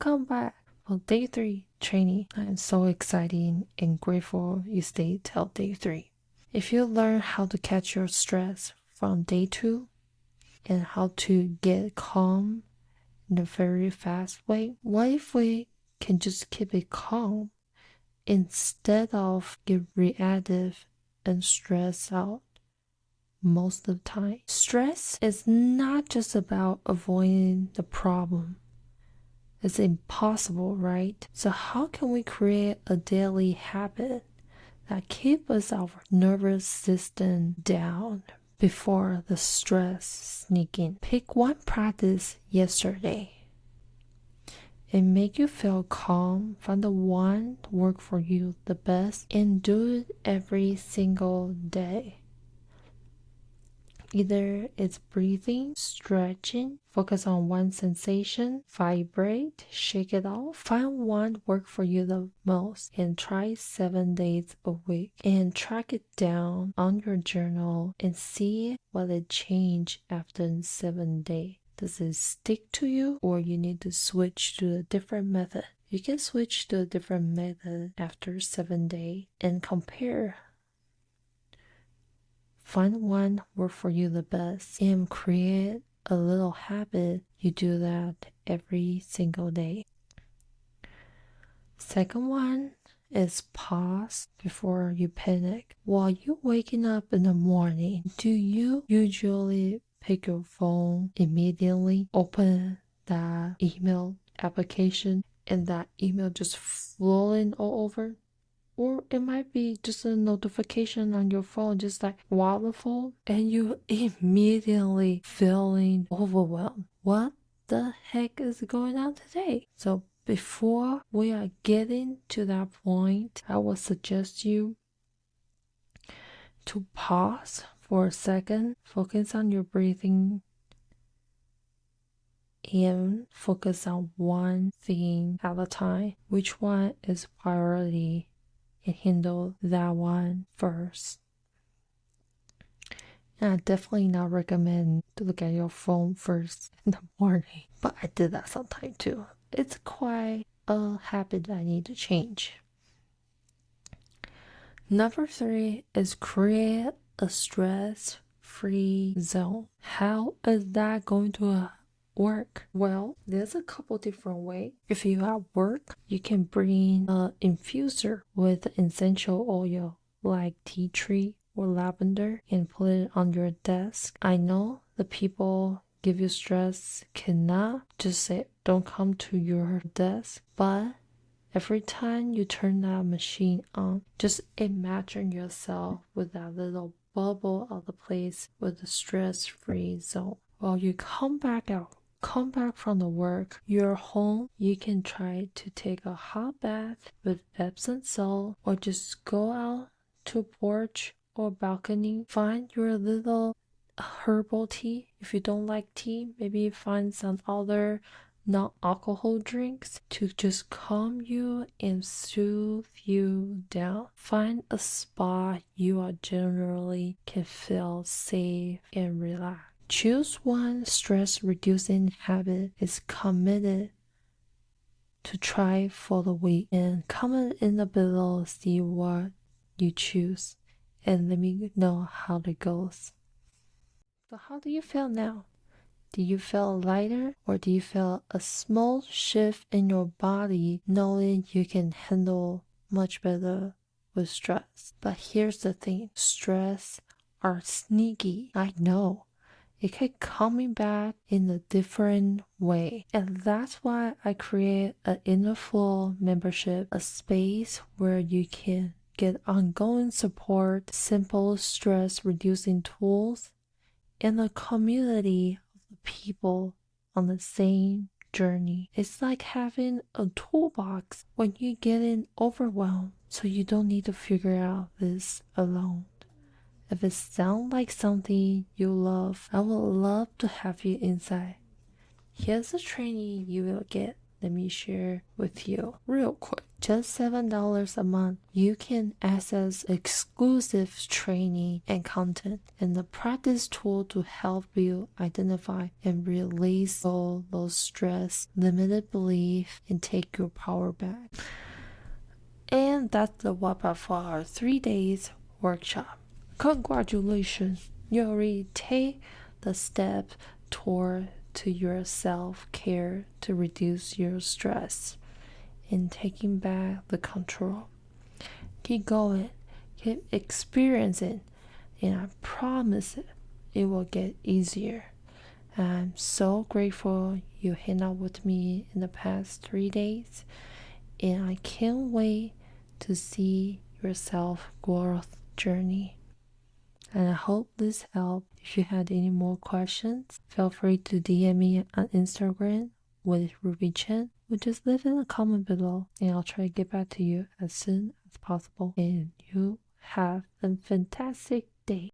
Welcome back for day 3 training. I'm so excited and grateful you stayed till day 3. If you learn how to catch your stress from day 2 and how to get calm in a very fast way, what if we can just keep it calm instead of get reactive and stress out most of the time? Stress is not just about avoiding the problem. It's impossible, right? So how can we create a daily habit that keeps our nervous system down before the stress sneak in? Pick one practice yesterday and make you feel calm. Find the one that work for you the best and do it every single day. Either it's breathing, stretching, focus on one sensation, vibrate, shake it off. Find one work for you the most and try 7 days a week and track it down on your journal and see what it changed after 7 days. Does it stick to you or you need to switch to a different method? You can switch to a different method after 7 days and compare. Find one work for you the best and create a little habit. You do that every single day. Second one is pause before you panic. While you're waking up in the morning, do you usually pick your phone immediately, open that email application, and that email just flowing all over? Or it might be just a notification on your phone, just like waterfall, and you immediately feeling overwhelmed. What the heck is going on today? So before we are getting to that point, I would suggest you to pause for a second, focus on your breathing, and focus on one thing at a time. Which one is priority? And handle that one first. And I definitely not recommend to look at your phone first in the morning, but I did that sometime too. It's quite a habit I need to change. Number 3 is create a stress-free zone. How is that going to work? Well, there's a couple different ways. If you at work, you can bring an infuser with essential oil like tea tree or lavender and put it on your desk. I know the people give you stress cannot just say don't come to your desk, but every time you turn that machine on, just imagine yourself with that little bubble of the place with the stress-free zone. While you come back from the work, you're home, you can try to take a hot bath with Epsom salt or just go out to a porch or balcony, find your little herbal tea. If you don't like tea, maybe find some other non-alcohol drinks to just calm you and soothe you down. Find a spot you are generally can feel safe and relaxed. Choose one stress-reducing habit is committed to try for the week and comment in the below, see what you choose and let me know how it goes. So how do you feel now? Do you feel lighter or do you feel a small shift in your body knowing you can handle much better with stress? But here's the thing, stress are sneaky, I know. It kept coming back in a different way. And that's why I create an Inner Flow membership, a space where you can get ongoing support, simple stress reducing tools, and a community of people on the same journey. It's like having a toolbox when you're getting overwhelmed, so you don't need to figure out this alone. If it sounds like something you love, I would love to have you inside. Here's the training you will get. let me share with you real quick. Just $7 a month, you can access exclusive training and content and the practice tool to help you identify and release all those stress, limited belief, and take your power back. And that's the wrap up for our 3 days workshop. Congratulations, you already take the step toward to your self-care to reduce your stress and taking back the control. Keep going, keep experiencing, and I promise it will get easier. I'm so grateful you hang out with me in the past 3 days, and I can't wait to see your self-growth journey. And I hope this helped. If you had any more questions, feel free to DM me on Instagram with Ruby Chen, or just leave in a comment below and I'll try to get back to you as soon as possible. And you have a fantastic day.